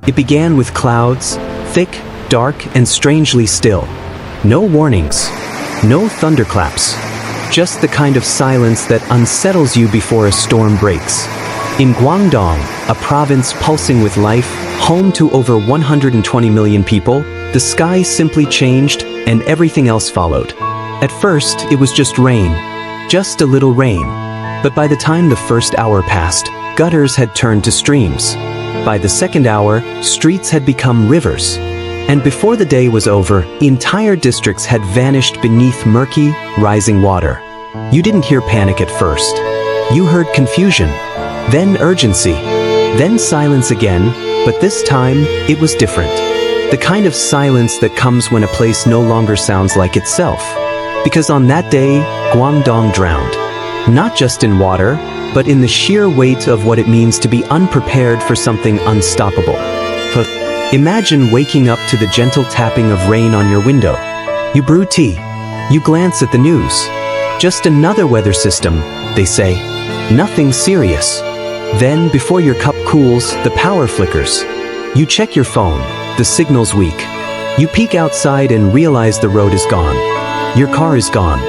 It began with clouds, thick, dark, and strangely still. No warnings, no thunderclaps, just the kind of silence that unsettles you before a storm breaks. In Guangdong, a province pulsing with life, home to over 120 million people, the sky simply changed and everything else followed. At first, it was just rain. Just a little rain. But by the time the first hour passed, gutters had turned to streams. By the second hour, streets had become rivers. And before the day was over, entire districts had vanished beneath murky, rising water. You didn't hear panic at first. You heard confusion, then urgency, then silence again, but this time, it was different. The kind of silence that comes when a place no longer sounds like itself. Because on that day, Guangdong drowned. Not just in water, but in the sheer weight of what it means to be unprepared for something unstoppable. Imagine waking up to the gentle tapping of rain on your window. You brew tea. You glance at the news. Just another weather system, they say. Nothing serious. Then, before your cup cools, the power flickers. You check your phone. The signal's weak. You peek outside and realize the road is gone. Your car is gone.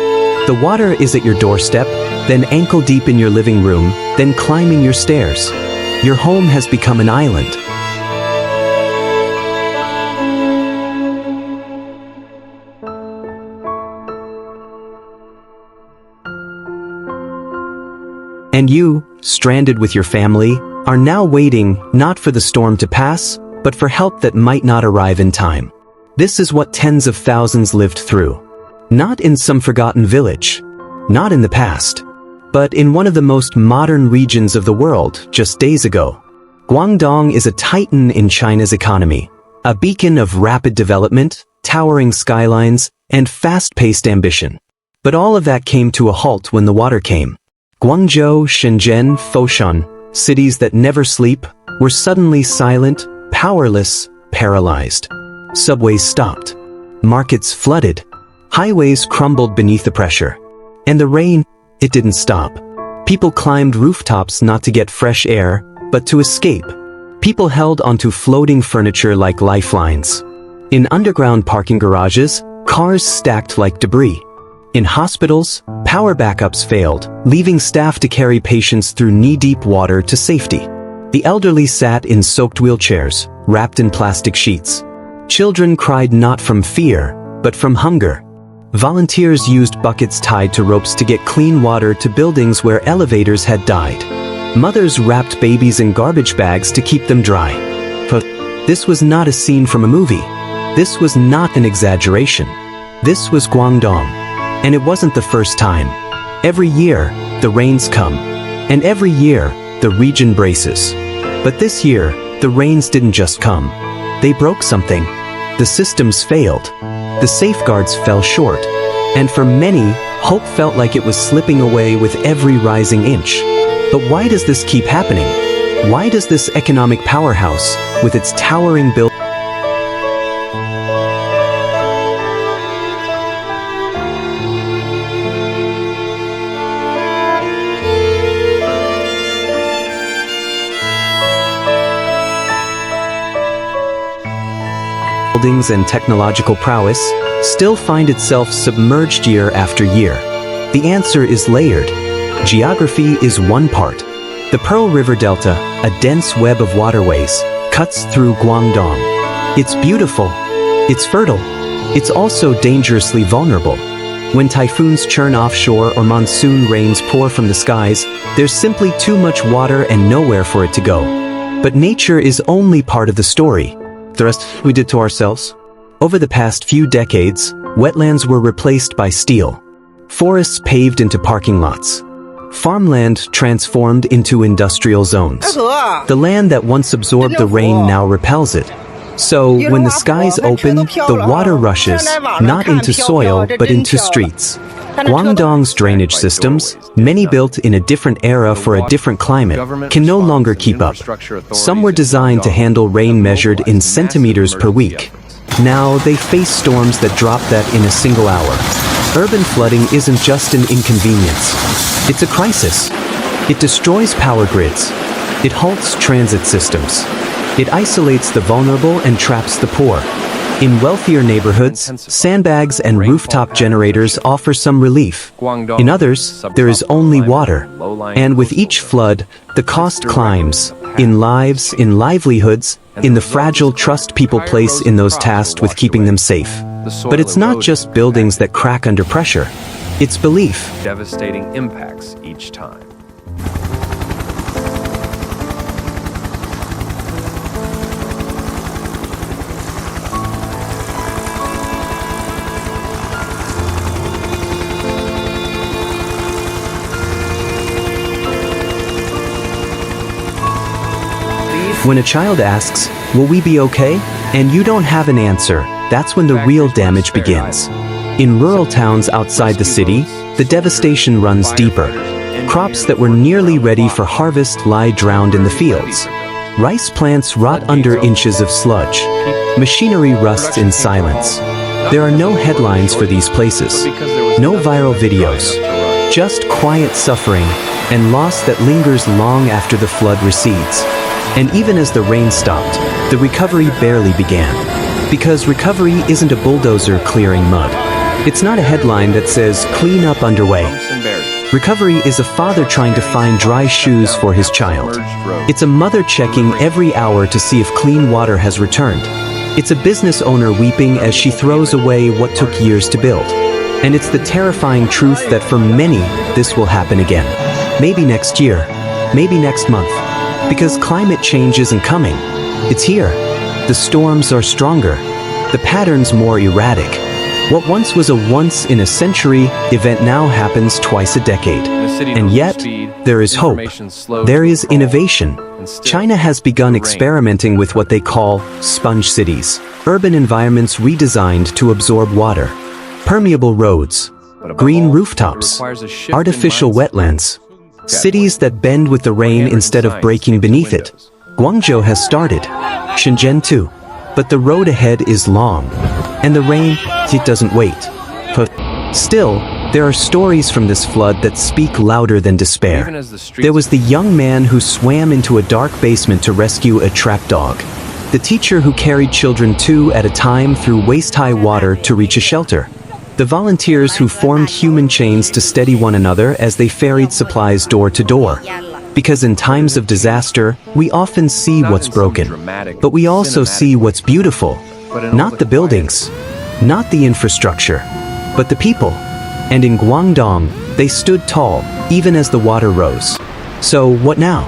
The water is at your doorstep, then ankle deep in your living room, then climbing your stairs. Your home has become an island. And you, stranded with your family, are now waiting not for the storm to pass, but for help that might not arrive in time. This is what tens of thousands lived through. Not in some forgotten village, not in the past, but in one of the most modern regions of the world just days ago. Guangdong is a titan in China's economy, a beacon of rapid development, towering skylines, and fast-paced ambition. But all of that came to a halt when the water came. Guangzhou, Shenzhen, Foshan, cities that never sleep, were suddenly silent, powerless, paralyzed. Subways stopped. Markets flooded. Highways crumbled beneath the pressure. And the rain, it didn't stop. People climbed rooftops not to get fresh air, but to escape. People held onto floating furniture like lifelines. In underground parking garages, cars stacked like debris. In hospitals, power backups failed, leaving staff to carry patients through knee-deep water to safety. The elderly sat in soaked wheelchairs, wrapped in plastic sheets. Children cried not from fear, but from hunger. Volunteers used buckets tied to ropes to get clean water to buildings where elevators had died. Mothers wrapped babies in garbage bags to keep them dry. But this was not a scene from a movie. This was not an exaggeration. This was Guangdong. And it wasn't the first time. Every year, the rains come. And every year, the region braces. But this year, the rains didn't just come. They broke something. The systems failed. The safeguards fell short. And for many, hope felt like it was slipping away with every rising inch. But why does this keep happening? Why does this economic powerhouse, with its towering buildings, and technological prowess, still find itself submerged year after year? The answer is layered. Geography is one part. The Pearl River Delta, a dense web of waterways, cuts through Guangdong. It's beautiful. It's fertile. It's also dangerously vulnerable. When typhoons churn offshore or monsoon rains pour from the skies, there's simply too much water and nowhere for it to go. But nature is only part of the story. The rest we did to ourselves. Over the past few decades, wetlands were replaced by steel. Forests paved into parking lots. Farmland transformed into industrial zones. The land that once absorbed the rain now repels it. So, when the skies open, the water rushes, not into soil, but into streets. Guangdong's drainage systems, many built in a different era for a different climate, can no longer keep up. Some were designed to handle rain measured in centimeters per week. Now, they face storms that drop that in a single hour. Urban flooding isn't just an inconvenience. It's a crisis. It destroys power grids. It halts transit systems. It isolates the vulnerable and traps the poor. In wealthier neighborhoods, sandbags and rooftop generators offer some relief. In others, there is only water. And with each flood, the cost climbs. In lives, in livelihoods, in the fragile trust people place in those tasked with keeping them safe. But it's not just buildings that crack under pressure. It's belief. Devastating impacts each time. When a child asks, "Will we be okay?" and you don't have an answer, that's when the real damage begins. In rural towns outside the city, the devastation runs deeper. Crops that were nearly ready for harvest lie drowned in the fields. Rice plants rot under inches of sludge. Machinery rusts in silence. There are no headlines for these places. No viral videos. Just quiet suffering and loss that lingers long after the flood recedes. And even as the rain stopped, the recovery barely began. Because recovery isn't a bulldozer clearing mud. It's not a headline that says, "Clean up underway." Recovery is a father trying to find dry shoes for his child. It's a mother checking every hour to see if clean water has returned. It's a business owner weeping as she throws away what took years to build. And it's the terrifying truth that for many, this will happen again. Maybe next year, maybe next month. Because climate change isn't coming. It's here. The storms are stronger. The patterns more erratic. What once was a once-in-a-century event now happens twice a decade. And yet, there is hope. There is innovation. China has begun experimenting with what they call sponge cities. Urban environments redesigned to absorb water. Permeable roads. Green rooftops. Artificial wetlands. Cities that bend with the rain instead of breaking beneath it. Guangzhou has started. Shenzhen too. But the road ahead is long. And the rain, it doesn't wait. But still, there are stories from this flood that speak louder than despair. There was the young man who swam into a dark basement to rescue a trapped dog. The teacher who carried children two at a time through waist-high water to reach a shelter. The volunteers who formed human chains to steady one another as they ferried supplies door to door. Because in times of disaster, we often see what's broken. But we also see what's beautiful. Not the buildings, not the infrastructure, but the people. And in Guangdong, they stood tall, even as the water rose. So what now?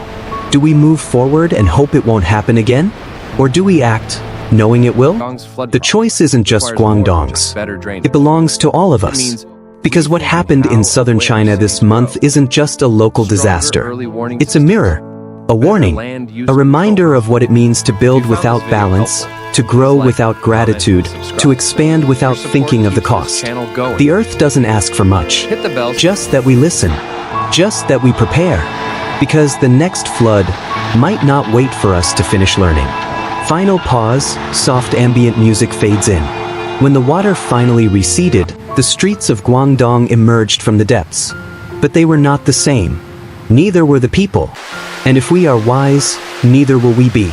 Do we move forward and hope it won't happen again? Or do we act, knowing it will? The choice isn't just Guangdong's. It belongs to all of us. Because what happened in southern China this month isn't just a local disaster. It's a mirror, a warning, a reminder of what it means to build without balance, to grow without gratitude, to expand without thinking of the cost. The earth doesn't ask for much, just that we listen, just that we prepare. Because the next flood might not wait for us to finish learning. Final pause, soft ambient music fades in. When the water finally receded, the streets of Guangdong emerged from the depths. But they were not the same. Neither were the people. And if we are wise, neither will we be.